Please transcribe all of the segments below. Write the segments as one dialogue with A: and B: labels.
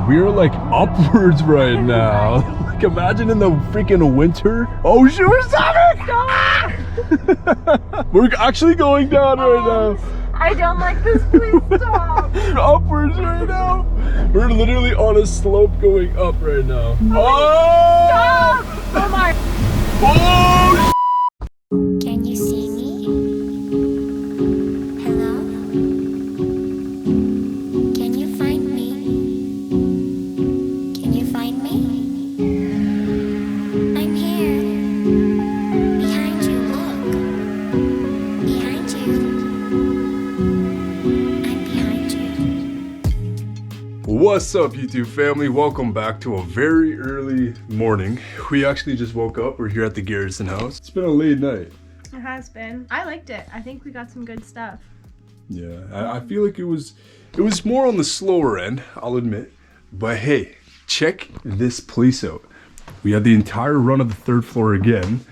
A: we're like upwards right now. Like imagine in the freaking winter. Oh shoot, we're stopping! We're actually going down right now.
B: I don't like this, please stop.
A: We're upwards right now. We're literally on a slope going up right now. Oh!
B: Stop! Oh my.
A: Oh!
C: Can you see me? Hello? Can you find me? Can you find me? I'm here. Behind you, look. Behind you. I'm behind you.
A: What's up, YouTube family? Welcome back to a very early morning. We actually just woke up. We're here at the Garrison house. It's been a late night.
B: It has been. I liked it. I think we got some good stuff.
A: Yeah, I feel like it was more on the slower end, I'll admit. But hey, check this place out. We had the entire run of the third floor again.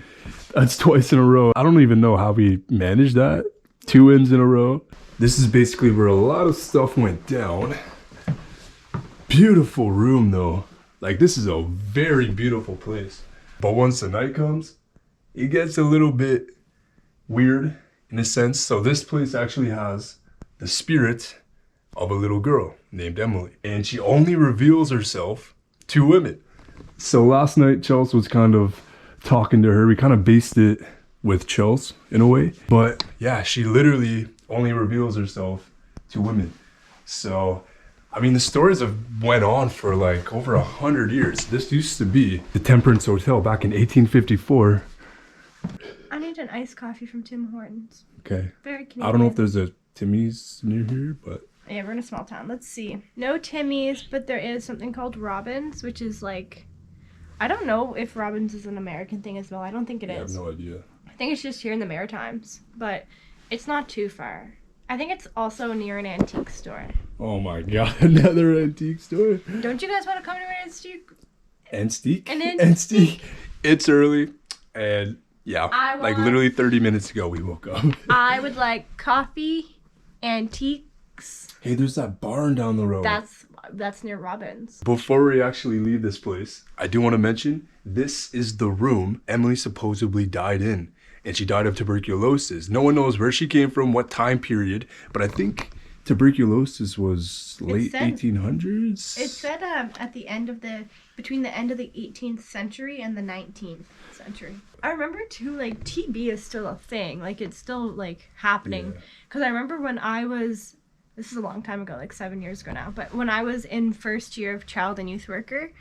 A: That's twice in a row. I don't even know how we managed that. 2 ends in a row. This is basically where a lot of stuff went down. Beautiful room though. Like this is a very beautiful place. But once the night comes, it gets a little bit weird in a sense. So this place actually has the spirit of a little girl named Emily. And she only reveals herself to women. So last night Chelsea was kind of talking to her. We kind of based it with Chelsea in a way. But yeah, she literally only reveals herself to women. So I mean, the stories have went on for like over 100 years. This used to be the Temperance Hotel back in 1854.
B: I need an iced coffee from Tim Hortons.
A: Okay.
B: Very Canadian.
A: I don't know if there's a Timmy's near here, but
B: Yeah, we're in a small town. Let's see. No Timmy's, but there is something called Robin's, which is like, I don't know if Robin's is an American thing as well. I don't think it
A: I have
B: is.
A: no idea.
B: I think it's just here in the Maritimes, but it's not too far. I think it's also near an antique store.
A: Oh my god, another antique store.
B: Don't you guys want to come to an antique?
A: Antique?
B: An
A: Antique. It's early, and yeah,
B: I
A: like
B: want-
A: literally 30 minutes ago we woke up.
B: I would like coffee, antiques.
A: Hey, there's that barn down the road.
B: That's near Robin's.
A: Before we actually leave this place, I do want to mention, this is the room Emily supposedly died in. And she died of tuberculosis. No one knows where she came from, what time period, but I think tuberculosis was late 1800s.
B: It said at the end of between the end of the 18th century and the 19th century. I remember too, like TB is still a thing. Like it's still like happening. Because I remember when I was, this is a long time ago, like 7 years ago now, but when I was in first year of child and youth worker,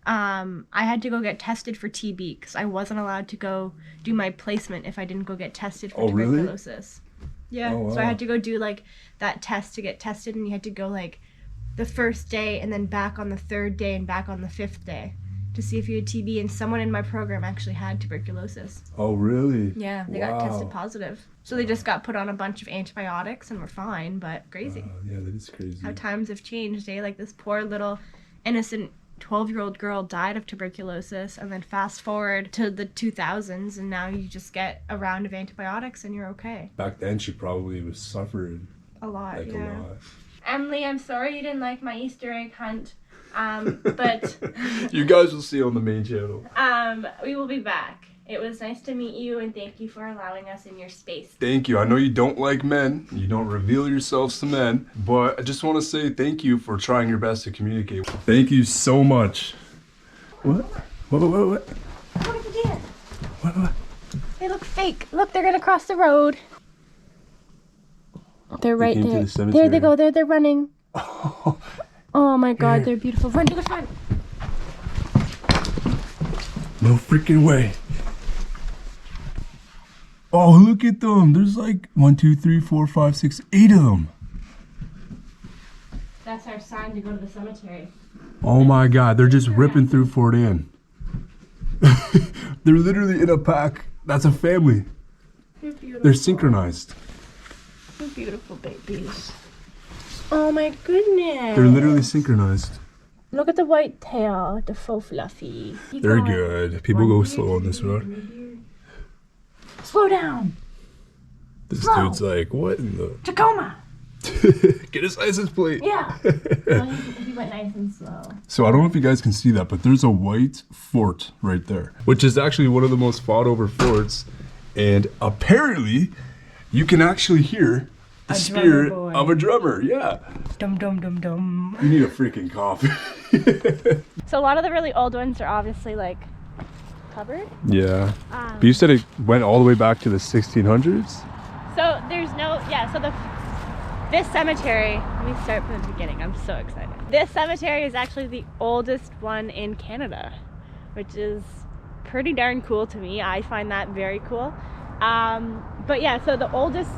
B: I had to go get tested for TB because I wasn't allowed to go do my placement if I didn't go get tested for tuberculosis. Really? Yeah.
A: Oh, wow.
B: So I had to go do like that test to get tested, and you had to go like the first day and then back on the third day and back on the 5th day to see if you had TB. And someone in my program actually had tuberculosis.
A: Oh, really?
B: Yeah, they got tested positive. So they just got put on a bunch of antibiotics and were fine, but crazy.
A: Yeah, that is crazy.
B: How times have changed, eh? Like this poor little innocent 12-year-old girl died of tuberculosis, and then fast forward to the 2000s, and now you just get a round of antibiotics and you're okay.
A: Back then she probably was suffering
B: A lot,
A: like
B: yeah.
A: a lot.
B: Emily, I'm sorry you didn't like my Easter egg hunt, but
A: You guys will see on the main channel.
B: we will be back. It was nice to meet you, and thank you for allowing us in your space.
A: Thank you. I know you don't like men. You don't reveal yourselves to men. But I just want to say thank you for trying your best to communicate. Thank you so much. What? What?
B: Look at the deer.
A: What?
B: They look fake. Look, they're gonna cross the road. They're right
A: came to
B: there.
A: the cemetery.
B: There they go. There they're running. Oh my God, they're beautiful. Run to the front.
A: No freaking way. Oh, look at them. There's like 1, 2, 3, 4, 5, 6, 8 of them.
B: That's our sign to go to the cemetery.
A: Oh my God, they're just ripping through Fort Anne. They're literally in a pack. That's a family.
B: They're beautiful.
A: They're synchronized.
B: They're beautiful babies. Oh my goodness.
A: They're literally synchronized.
B: Look at the white tail, the faux fluffy.
A: They're good. People go slow on this road.
B: Slow down.
A: This
B: Slow.
A: dude's like, what in the...
B: Tacoma.
A: Get his license plate.
B: Yeah. If you but nice and slow.
A: So I don't know if you guys can see that, but there's a white fort right there, which is actually one of the most fought over forts. And apparently you can actually hear the spirit of a drummer. Yeah.
B: Dum dum dum dum.
A: You need a freaking coffee.
B: So a lot of the really old ones are obviously like covered.
A: Yeah. But you said it went all the way back to the 1600s?
B: So there's no, yeah, so this cemetery, let me start from the beginning, I'm so excited. This cemetery is actually the oldest one in Canada, which is pretty darn cool to me. I find that very cool. But yeah, so the oldest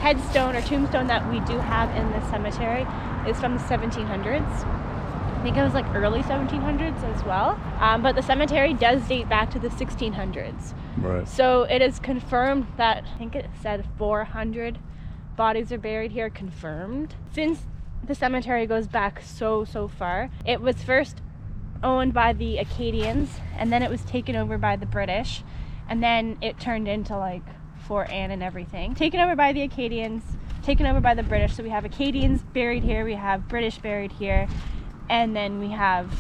B: headstone or tombstone that we do have in this cemetery is from the 1700s. I think it was like early 1700s as well. But the cemetery does date back to the 1600s.
A: Right.
B: So it is confirmed that, I think it said 400 bodies are buried here, confirmed. Since the cemetery goes back so far, it was first owned by the Acadians, and then it was taken over by the British, and then it turned into like Fort Anne and everything. Taken over by the Acadians, taken over by the British. So we have Acadians buried here, we have British buried here, and then we have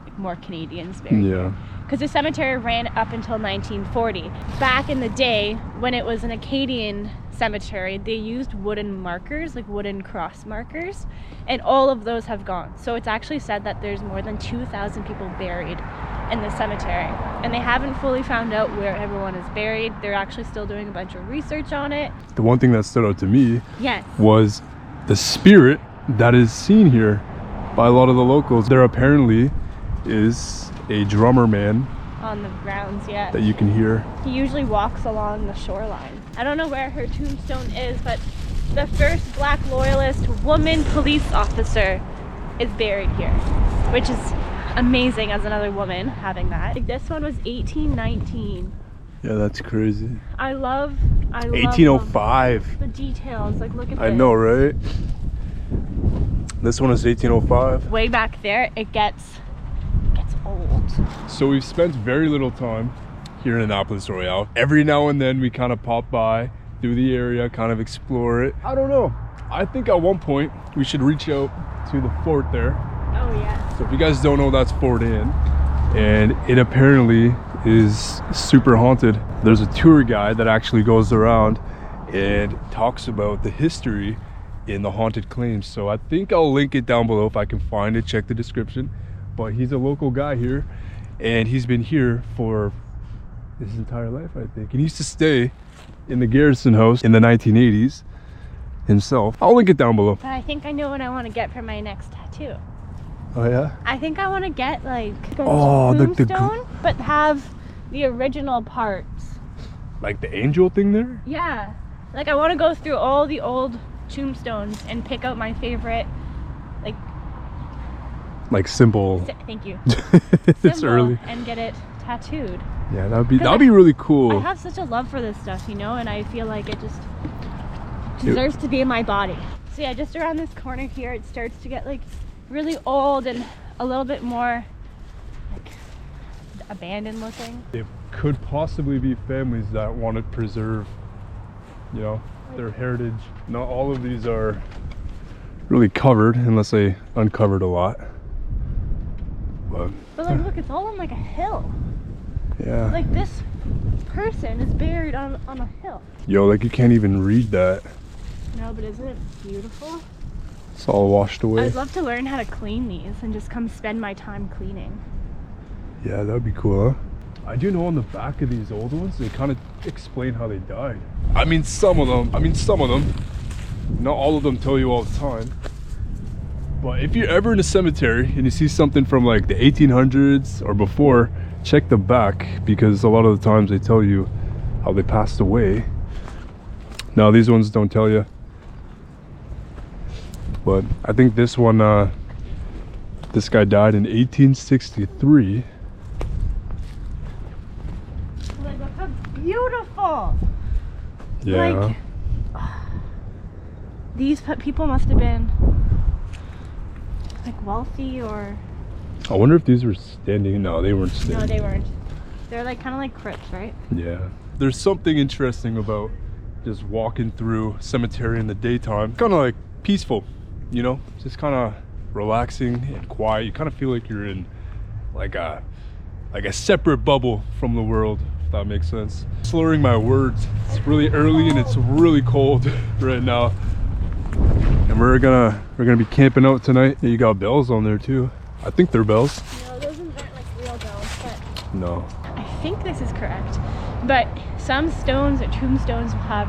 B: like more Canadians buried here. Because the cemetery ran up until 1940. Back in the day, when it was an Acadian cemetery, they used wooden markers, like wooden cross markers, and all of those have gone. So it's actually said that there's more than 2,000 people buried in the cemetery, and they haven't fully found out where everyone is buried. They're actually still doing a bunch of research on it.
A: The one thing that stood out to me
B: Yes.
A: was the spirit that is seen here by a lot of the locals. There apparently is a drummer man
B: On the grounds, yeah.
A: that you can hear.
B: He usually walks along the shoreline. I don't know where her tombstone is, but the first black loyalist woman police officer is buried here, which is amazing as another woman having that. Like, this one was 1819.
A: Yeah, that's crazy.
B: I love
A: 1805.
B: the details. Like, look at
A: I
B: this.
A: know, right? This one is 1805.
B: Way back there, it gets old.
A: So we've spent very little time here in Annapolis Royale. Every now and then we kind of pop by through the area, kind of explore it. I don't know. I think at one point we should reach out to the fort there.
B: Oh yeah.
A: So if you guys don't know, that's Fort Anne, and it apparently is super haunted. There's a tour guide that actually goes around and talks about the history in the haunted claims. So I think I'll link it down below if I can find it, check the description. But he's a local guy here, and he's been here for his entire life, I think. And he used to stay in the Garrison house in the 1980s himself. I'll link it down below.
B: But I think I know what I want to get for my next tattoo.
A: Oh yeah?
B: I think I want to get like a
A: the
B: tombstone, but have the original parts.
A: Like the angel thing there?
B: Yeah. Like I want to go through all the old tombstones and pick out my favorite,
A: Like simple.
B: Thank you.
A: It's
B: symbol
A: early.
B: and get it tattooed.
A: Yeah, that'd be really cool.
B: I have such a love for this stuff, you know, and I feel like it just deserves to be in my body. So yeah, just around this corner here, it starts to get like really old and a little bit more like abandoned looking.
A: It could possibly be families that want to preserve, you know, their heritage. Not all of these are really covered unless they uncovered a lot. But
B: like look, it's all on like a hill.
A: yeah.
B: Like this person is buried on a hill.
A: Yo, like you can't even read that.
B: No, but isn't it beautiful?
A: It's all washed away.
B: I'd love to learn how to clean these and just come spend my time cleaning.
A: Yeah, that'd be cool, huh? I do know on the back of these old ones, they kind of explain how they died. I mean, some of them. Not all of them tell you all the time. But if you're ever in a cemetery and you see something from like the 1800s or before, check the back, because a lot of the times they tell you how they passed away. Now these ones don't tell you. But I think this one, this guy died in 1863.
B: Like, look how beautiful!
A: Yeah.
B: Like, these people must have been like wealthy, or
A: I wonder if these were standing. No, they weren't standing.
B: no, they weren't. They're like kind of like crypts, right?
A: Yeah. There's something interesting about just walking through cemetery in the daytime. Kind of like peaceful, you know? Just kind of relaxing and quiet. You kind of feel like you're in like a separate bubble from the world, if that makes sense. Slurring my words. It's really early and it's really cold right now. And we're gonna be camping out tonight. Yeah, you got bells on there too. I think they're bells.
B: No, those aren't like real bells, but
A: No.
B: I think this is correct. But some stones or tombstones will have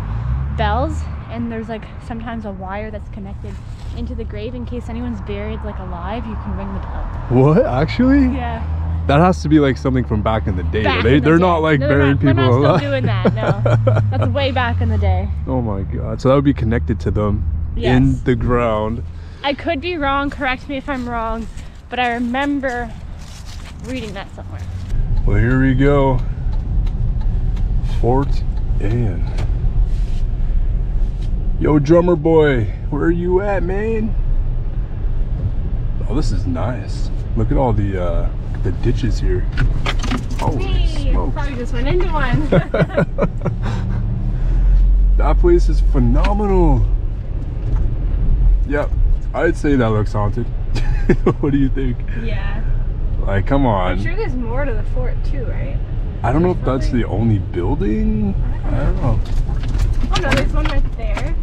B: bells, and there's like sometimes a wire that's connected into the grave in case anyone's buried like alive. You can ring the bell.
A: What? Actually?
B: Yeah.
A: That has to be like something from back in the day.
B: Back
A: They're
B: in the day.
A: not like
B: No,
A: burying people
B: They're not
A: alive.
B: still doing that. No, that's way back in the day.
A: Oh my god. So that would be connected to them
B: Yes.
A: in the ground.
B: I could be wrong. Correct me if I'm wrong, but I remember reading that somewhere.
A: Well, here we go. Fort Ann. Yo, drummer boy, where are you at, man? Oh, this is nice. Look at all the ditches here. Holy
B: Hey,
A: smokes.
B: probably just went into one.
A: That place is phenomenal. Yep, I'd say that looks haunted. What do you think?
B: Yeah.
A: Like, come on.
B: I'm sure there's more to the fort too, right?
A: I don't know if that's the only building. I don't know.
B: Oh no, there's one right there.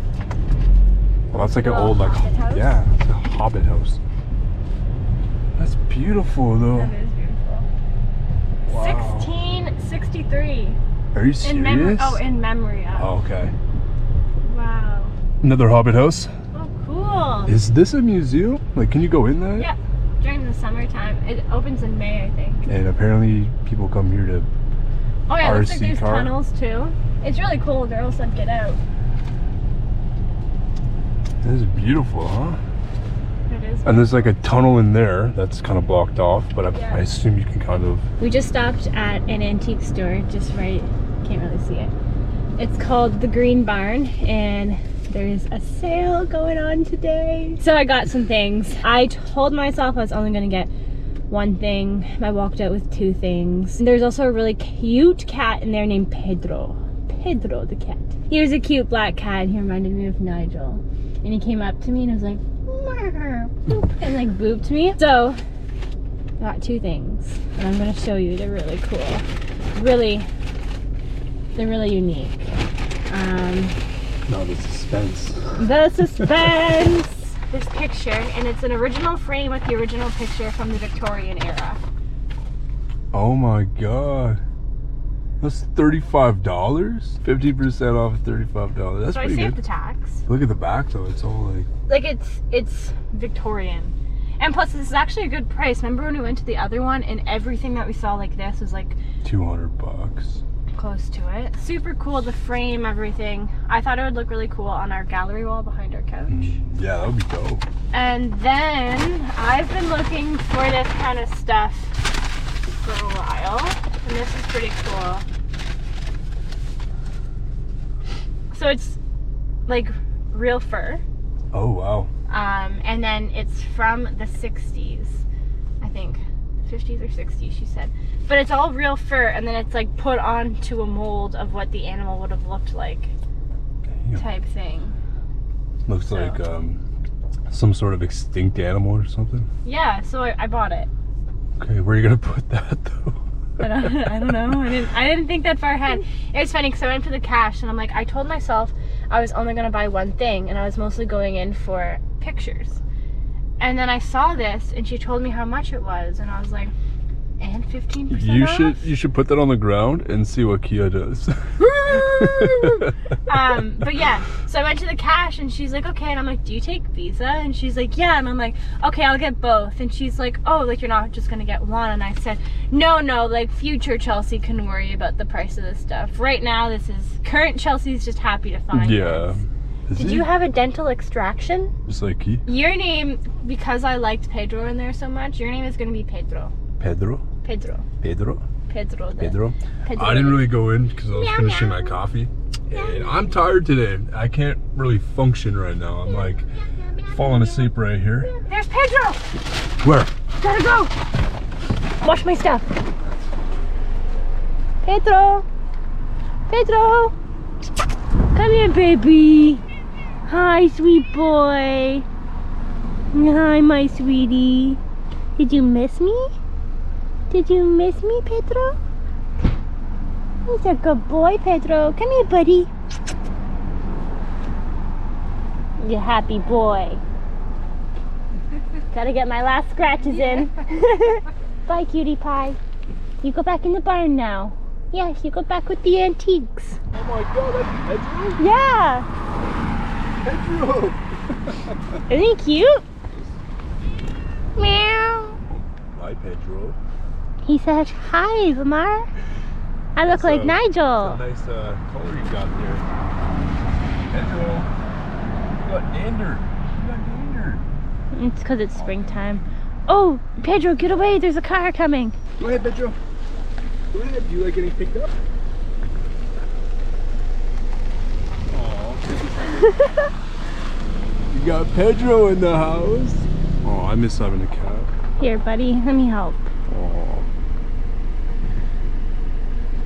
A: Well, that's like an
B: Little
A: old, like,
B: hobbit house?
A: yeah, it's a hobbit house. That's beautiful, though.
B: That is beautiful.
A: Wow.
B: 1663.
A: Are you serious?
B: In memory of.
A: Oh, okay.
B: Wow.
A: Another hobbit house.
B: Oh, cool.
A: Is this a museum? Like, can you go in that?
B: Yeah. During the summertime. It opens in May, I think.
A: And apparently people come here to.
B: Oh yeah, it looks like
A: RC
B: there's
A: car.
B: tunnels too. It's really cool. Girls said get out.
A: This is beautiful, huh?
B: It is.
A: And there's like a tunnel in there that's kind of blocked off, but
B: Yeah.
A: I assume you can kind of.
B: We just stopped at an antique store, just right, can't really see it. It's called the Green Barn, and there's a sale going on today. So I got some things. I told myself I was only gonna get one thing. I walked out with two things. There's also a really cute cat in there named Pedro. Pedro the cat. He was a cute black cat. He reminded me of Nigel. And he came up to me and was like, "Meow," boop, and like booped me. So I got two things, and I'm gonna show you. They're really cool. They're really unique.
A: No, the suspense.
B: The suspense. This picture, and it's an original frame with the original picture from the Victorian era.
A: Oh my god. That's $35? 50% off $35. That's
B: So I
A: pretty
B: saved
A: good.
B: the tax.
A: Look at the back though, it's all like.
B: It's Victorian. And plus this is actually a good price. Remember when we went to the other one and everything that we saw like this was like
A: $200.
B: close to it. Super cool, the frame, everything. I thought it would look really cool on our gallery wall behind our couch.
A: Yeah, that would be dope.
B: And then I've been looking for this kind of stuff for a while. And this is pretty cool. So it's like real fur.
A: Oh wow.
B: And then it's from the 60s, I think. 50s or 60s, she said. But it's all real fur, and then it's like put onto a mold of what the animal would have looked like,
A: Damn.
B: type thing.
A: Looks
B: So.
A: like some sort of extinct animal or something.
B: Yeah, so I bought it.
A: Okay, where are you gonna put that though?
B: I don't know. I didn't think that far ahead. It was funny because I went to the cash and I'm like, I told myself I was only gonna buy one thing, and I was mostly going in for pictures. And then I saw this, and she told me how much it was, and I was like, and 15% off?
A: You should put that on the ground and see what Kia does.
B: But yeah, so I went to the cash and she's like, okay, and I'm like, do you take Visa? And she's like, yeah, and I'm like, okay, I'll get both. And she's like, oh, like you're not just gonna get one? And I said, no, like future Chelsea can worry about the price of this stuff. Right now, this is current Chelsea's just happy to find
A: Yeah.
B: this.
A: Is
B: Did
A: he?
B: you have a dental extraction?
A: Just like he?
B: Your name, because I liked Pedro in there so much, your name is gonna be Pedro.
A: Pedro?
B: Pedro.
A: Pedro?
B: Pedro.
A: Pedro?
B: Pedro.
A: I didn't really go in because I was
B: Meow,
A: finishing
B: meow.
A: my coffee. And I'm tired today. I can't really function right now. I'm like falling asleep right here.
B: There's Pedro!
A: Where?
B: Gotta go! Wash my stuff. Pedro! Pedro! Come here, baby! Hi, sweet boy! Hi, my sweetie. Did you miss me? Did you miss me, Pedro? He's a good boy, Pedro. Come here, buddy. You happy boy. Gotta get my last scratches in. Bye, cutie pie. You go back in the barn now. Yes, you go back with the antiques.
A: Oh my god, that's Pedro?
B: Yeah.
A: Pedro!
B: Isn't he cute? Meow.
A: Hi, Pedro.
B: He said, hi, Lamar. I look like Nigel.
A: Nice color you got there. Pedro. You got dander. You got dander.
B: It's because it's springtime. Oh, Pedro, get away. There's a car coming.
A: Go ahead, Pedro. Go ahead. Do you like getting picked up? Aw. You got Pedro in the house. Oh, I miss having a cat.
B: Here, buddy. Let me help.
A: Oh.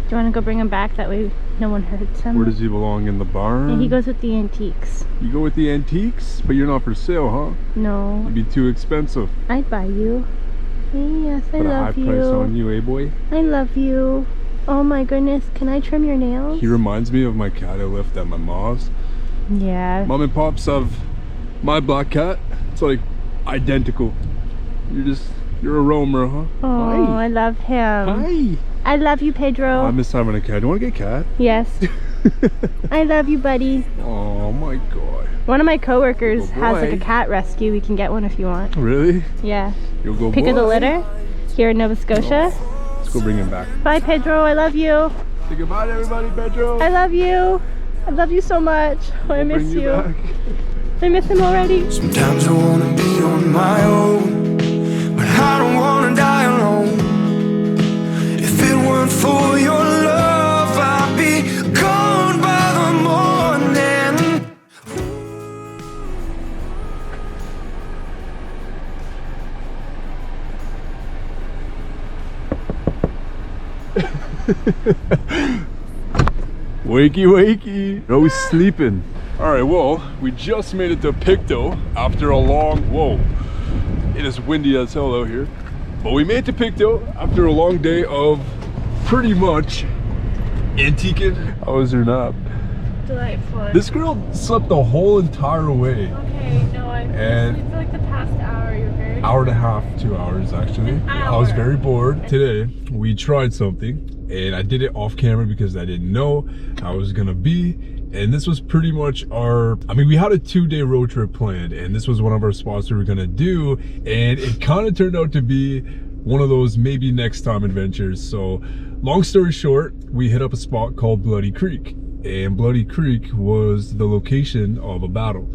B: Do you want to go bring him back? That way no one hurts him.
A: Where does he belong? In the barn?
B: Yeah, he goes with the antiques.
A: You go with the antiques, but you're not for sale, huh?
B: No.
A: It'd be too expensive.
B: I'd buy you. Yes, I
A: Put a high
B: love
A: price on
B: you.
A: you, eh, boy?
B: I love you. Oh my goodness. Can I trim your nails?
A: He reminds me of my cat I left at my mom's.
B: Yeah.
A: Mom and Pops have my black cat. It's like identical. You're a roamer, huh?
B: Oh,
A: Hi.
B: I love him.
A: Hi.
B: I love you, Pedro.
A: I miss having a cat. Do you want to get a cat?
B: Yes. I love you, buddy.
A: Oh my god.
B: One of my coworkers
A: Good
B: has like a
A: boy.
B: cat rescue. We can get one if you want.
A: Really?
B: Yeah.
A: You'll go
B: Pick of the
A: boy.
B: litter here in Nova Scotia.
A: Let's go bring him back.
B: Bye, Pedro. I love you.
A: Say goodbye to everybody, Pedro.
B: I love you. I love you so much. Oh, I
A: We'll
B: miss
A: bring
B: you.
A: back.
B: I miss him already.
D: Sometimes I wanna be on my own, but I don't wanna die alone. If it weren't for your love, I'd be gone by the morning.
A: Wakey, wakey. No sleeping. All right, well, we just made it to Pictou after a long, whoa, it is windy as hell out here. But we made it to Pictou after a long day of pretty much antiquing. How was your nap?
B: Delightful.
A: This girl slept the whole entire way.
B: Okay, no, I
A: And-
B: sleep for like the past hour. You're very
A: Hour and a half, 2 hours actually.
B: An
A: I was
B: hour.
A: very bored. Today, we tried something and I did it off camera because I didn't know how it was gonna be. And this was pretty much we had a 2-day road trip planned and this was one of our spots we were gonna do. And it kind of turned out to be one of those maybe next time adventures. So long story short, we hit up a spot called Bloody Creek. And Bloody Creek was the location of a battle.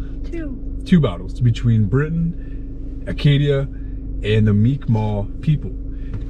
A: Two battles between Britain, Acadia, and the Mi'kmaq people.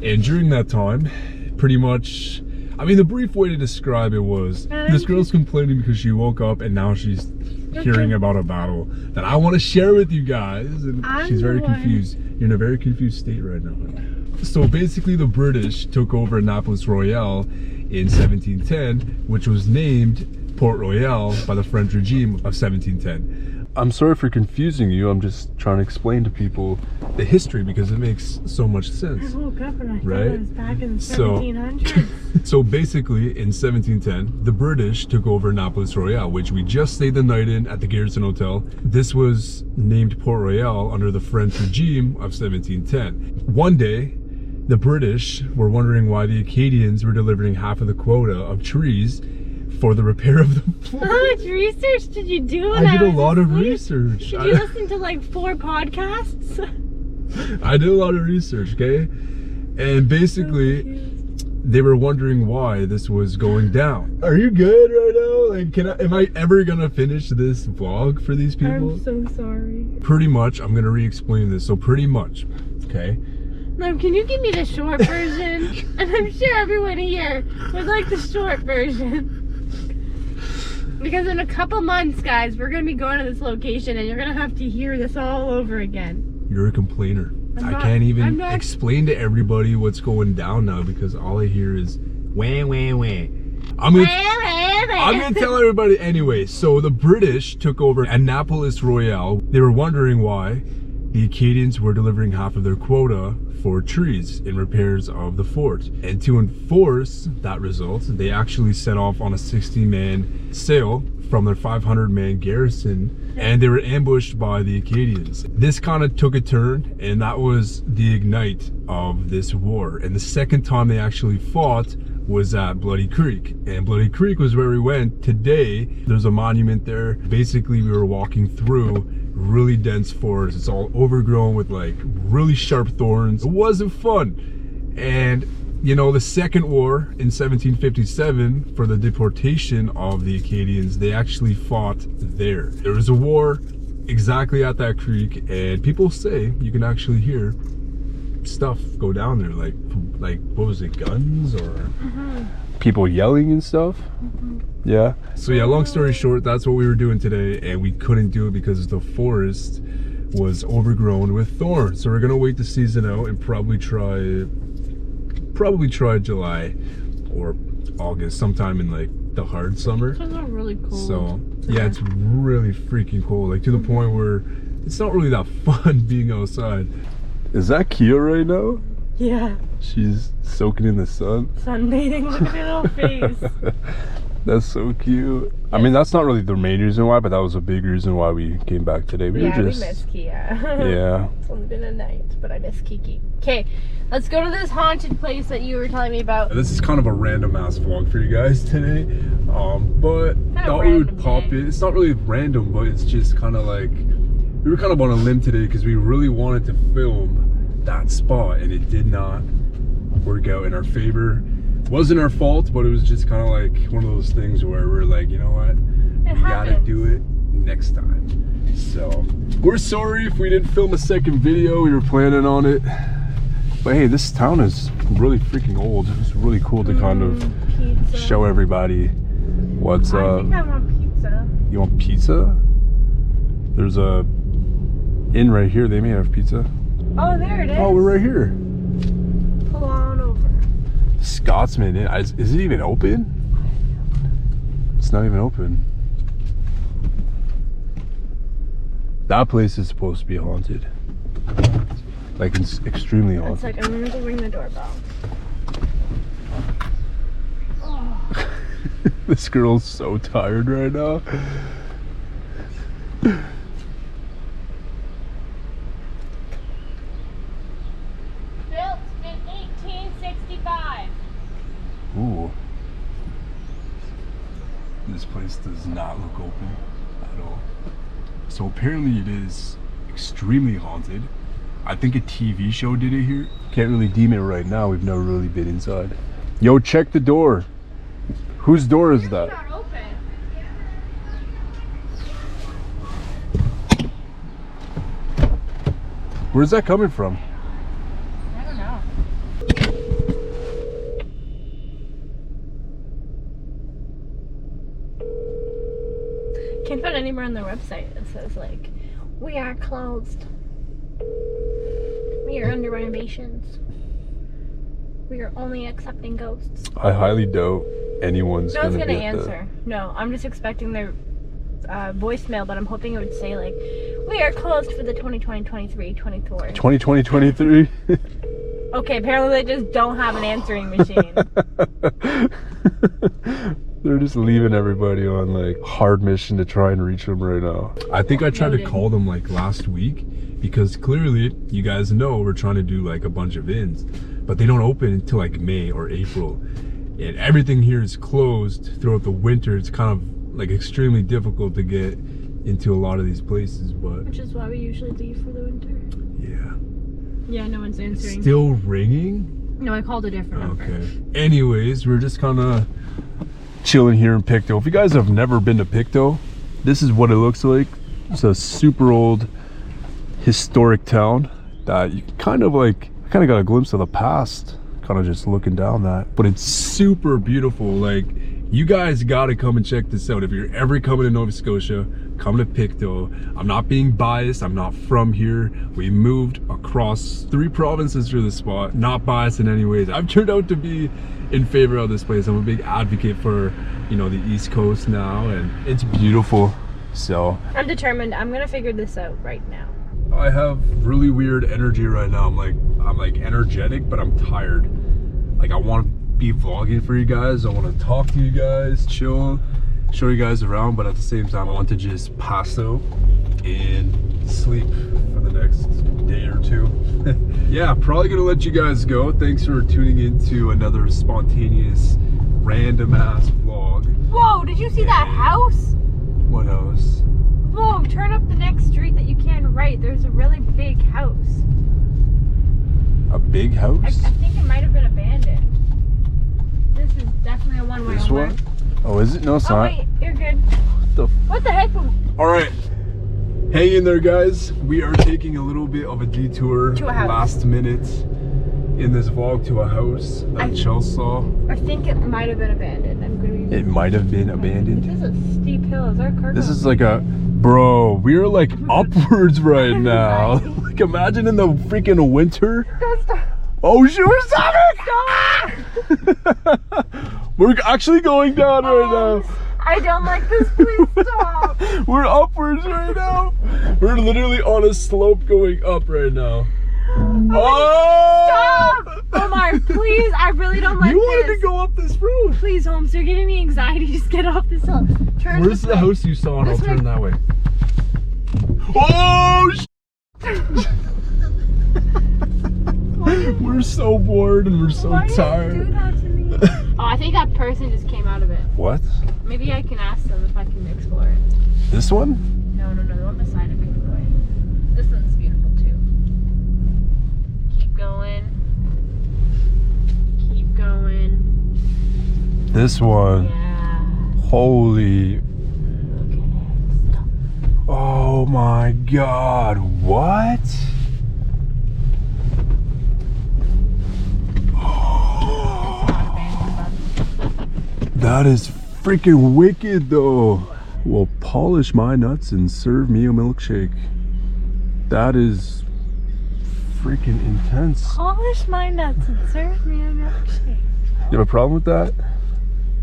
A: And during that time, pretty much, the brief way to describe it was this girl's complaining because she woke up and now she's hearing about a battle that I want to share with you guys, and she's very confused. You're in a very confused state right now. So basically the British took over Annapolis Royale in 1710, which was named Port Royal by the French regime of 1710. I'm sorry for confusing you. I'm just trying to explain to people the history because it makes so much sense.
B: I woke up and I thought
A: Right?
B: it was back in the
A: So-
B: 1700s.
A: So basically, in 1710, the British took over Annapolis Royale, which we just stayed the night in at the Garrison Hotel. This was named Port Royal under the French regime of 1710. One day, the British were wondering why the Acadians were delivering half of the quota of trees for the repair of the
B: How much research did you do? When
A: I did a
B: was
A: lot of
B: asleep?
A: research.
B: Did you listen to like 4 podcasts?
A: I did a lot of research, okay? And basically, they were wondering why this was going down. Are you good right now? Like, am I ever gonna finish this vlog for these people?
B: I'm so sorry.
A: Pretty much, I'm gonna re-explain this. So pretty much, okay?
B: No, can you give me the short version? And I'm sure everyone here would like the short version. Because in a couple months, guys, we're gonna be going to this location and you're gonna have to hear this all over again.
A: You're a complainer.
B: I'm
A: I
B: not-
A: can't even
B: I'm not-
A: explain to everybody what's going down now because all I hear is wah, wah, wah. I'm gonna tell everybody anyway. So the British took over Annapolis Royale. They were wondering why the Acadians were delivering half of their quota for trees in repairs of the fort. And to enforce that result, they actually set off on a 60-man sail from their 500-man garrison, and they were ambushed by the Acadians. This kind of took a turn, and that was the ignite of this war. And the second time they actually fought was at Bloody Creek, and Bloody Creek was where we went. Today there's a monument there. Basically, we were walking through really dense forest. It's all overgrown with like really sharp thorns. It wasn't fun. And you know, the second war in 1757 for the deportation of the Acadians, they actually fought there. There was a war exactly at that creek, and people say you can actually hear stuff go down there, like what was it, guns or people yelling and stuff. Yeah. So yeah, long story short, that's what we were doing today, and we couldn't do it because the forest was overgrown with thorns. So we're gonna wait the season out and probably try July or August, sometime in like the hard summer.
B: It's also really cold.
A: So yeah, it's really freaking cold, like to the point where it's not really that fun being outside. Is that Kia right now?
B: Yeah.
A: She's soaking in the sun.
B: Sunbathing, look at her little face.
A: That's so cute. I mean, that's not really the main reason why, but that was a big reason why we came back today. We
B: miss Kia.
A: Yeah.
B: It's only been a night, but I miss Kiki. Okay, let's go to this haunted place that you were telling me about.
A: This is kind of a random ass vlog for you guys today, but thought we would pop it. It's not really random, but it's just kind of like we were kind of on a limb today because we really wanted to film that spot, and it did not work out in our favor. Wasn't our fault, but it was just kind of like one of those things where we're like, you know what, we gotta do it next time. So we're sorry if we didn't film a second video. We were planning on it, but hey, this town is really freaking old. It's really cool to kind of
B: Pizza.
A: show everybody what's
B: I think I want pizza.
A: You want pizza? There's a inn right here. They may have pizza.
B: Oh, there it is.
A: Oh, we're right here.
B: Pull on over.
A: Scotsman Inn. Is it even open? It's not even open. That place is supposed to be haunted. Like, it's extremely haunted.
B: It's like, I'm gonna go ring the doorbell. Oh.
A: This girl's so tired right now.
B: Built in 1865.
A: Ooh. This place does not look open at all. So apparently it is extremely haunted. I think a TV show did it here. Can't really deem it right now. We've never really been inside. Yo, check the door. Whose door is that?
B: Not open.
A: Where's that coming from?
B: I don't know. Can't find anywhere on their website that says like, we are closed. We are under renovations. We are only accepting ghosts.
A: I highly doubt anyone's
B: No one's
A: gonna
B: gonna
A: get
B: answer. No, I'm just expecting their voicemail, but I'm hoping it would say like, we are closed for the 2020-23-24.
A: 2020-2023?
B: Okay, apparently they just don't have an answering machine.
A: They're just leaving everybody on like hard mission to try and reach them right now. I think I tried to call them like last week because clearly you guys know we're trying to do like a bunch of inns, but they don't open until like May or April, and everything here is closed throughout the winter. It's kind of like extremely difficult to get into a lot of these places, but
B: Which is why we usually leave for the winter.
A: yeah.
B: Yeah, no one's answering.
A: Still ringing?
B: No, I called a different number.
A: Okay. Anyways, we're just kind of chilling here in Pictou. If you guys have never been to Pictou, this is what it looks like. It's a super old historic town that you kind of got a glimpse of the past, kind of just looking down that. But it's super beautiful. Like, you guys got to come and check this out. If you're ever coming to Nova Scotia, come to Pictou. I'm not being biased. I'm not from here. We moved across 3 provinces for this spot. Not biased in any ways. I've turned out to be in favor of this place. I'm a big advocate for, you know, the East Coast now, and it's beautiful. So
B: I'm determined. I'm gonna figure this out right now.
A: I have really weird energy right now. I'm like energetic, but I'm tired. Like I want to be vlogging for you guys. I want to talk to you guys, chill, show you guys around, but at the same time I want to just pass out and sleep for the next day or two. Yeah, probably gonna let you guys go. Thanks for tuning into another spontaneous random ass vlog.
B: Whoa, did you see that house?
A: What house?
B: Whoa, turn up the next street that you can right. There's a really big house.
A: A big house?
B: I think it might have been abandoned. This is definitely a one-way.
A: This one? Oh, is it? No, it's
B: Oh
A: not.
B: wait, you're good.
A: The
B: What the heck?
A: All right, hang in there, guys. We are taking a little bit of a detour
B: To a house.
A: last minute in this vlog to a house that Chelsea saw.
B: I think it might have been abandoned. I'm gonna be.
A: It might have been abandoned.
B: This is a steep hill. Is our car?
A: This
B: going-
A: is like a, bro, we're like upwards right now. Like imagine in the freaking winter.
B: Don't stop.
A: Oh sure, stop it!
B: Stop.
A: We're actually going down right now.
B: I don't like this. Please stop.
A: We're upwards right now. We're literally on a slope going up right now. Oh!
B: Stop! Omar, please. I really don't like
A: You wanted
B: this.
A: to go up this road.
B: Please, Holmes, you're giving me anxiety. Just get off this hill. Turn
A: Where's
B: this
A: the
B: way.
A: house you saw? And I'll
B: This way.
A: turn that way. Oh! We're so bored and we're so
B: Why did you do
A: tired.
B: that to me? Oh, I think that person just came out of it.
A: What?
B: Maybe I can ask them if I can explore it.
A: This one?
B: No, the one beside it. Maybe go away. This one's beautiful too. Keep going. Keep going.
A: This one.
B: Yeah.
A: Holy.
B: Okay. Stop.
A: Oh my God. What? That is freaking wicked though. Well, polish my nuts and serve me a milkshake. That is freaking intense.
B: Polish my nuts and serve me a milkshake.
A: You have a problem with that?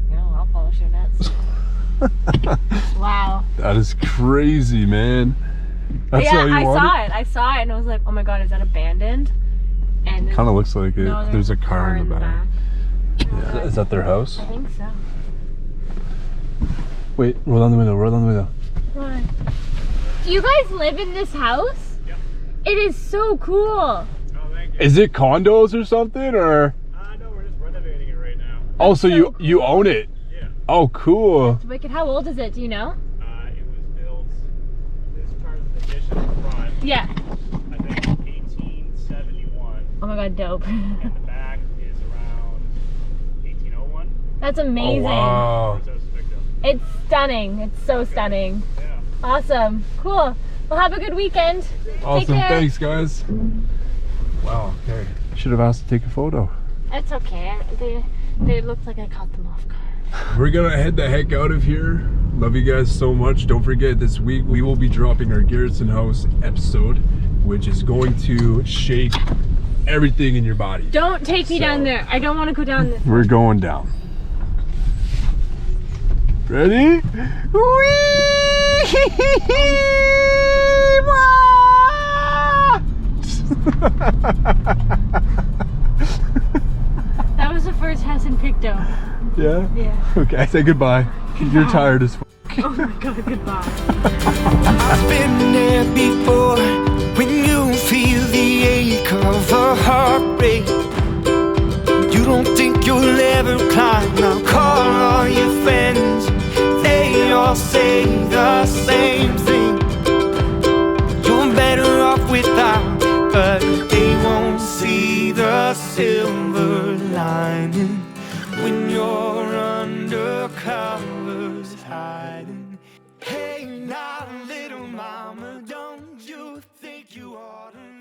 B: No, I'll polish your nuts. Wow.
A: That is crazy, man. That's
B: Yeah,
A: how you
B: I
A: want
B: saw it. I saw it and I was like, oh my God, is that abandoned? And
A: Kind of looks like it.
B: no,
A: There's a car in the back.
B: Yeah,
A: Is that their house?
B: I think so.
A: Wait, roll down the window, roll down the window.
B: Why? Do you guys live in this house?
E: Yep.
B: It is so cool.
E: Oh, thank you.
A: Is it condos or something, or?
E: No, we're just renovating it right now.
A: Oh, so
B: so
A: you own it?
E: Yeah.
A: Oh, cool.
B: It's wicked. How old is it? Do you know?
E: It was built, this part of the addition in the front,
B: Yeah.
E: I think 1871,
B: Oh my God, dope.
E: and the back is around 1801.
B: That's
A: Oh,
B: amazing.
A: wow.
E: So it's picked up.
B: It's stunning. It's so stunning.
E: Yeah.
B: Awesome. Cool. Well, have a good weekend.
A: Awesome,
B: care.
A: thanks guys. Wow, okay. Should have asked to take a photo.
B: It's okay. They looked like I caught them off guard.
A: We're gonna head the heck out of here. Love you guys so much. Don't forget, this week we will be dropping our Garrison House episode, which is going to shake everything in your body.
B: Don't take me
A: So-
B: down there. I don't want to go down this.
A: We're going down. Ready?
B: That was the first Hessen Picto.
A: Yeah?
B: Yeah.
A: Okay, say goodbye. You're tired as f.
B: Oh my God, goodbye.
D: I've been there before when you feel the ache of a heartbreak. You don't think you'll ever climb. Now call all your friends. They all say the same thing. You're better off without, but they won't see the silver lining when you're under covers hiding. Hey now, little mama, don't you think you ought to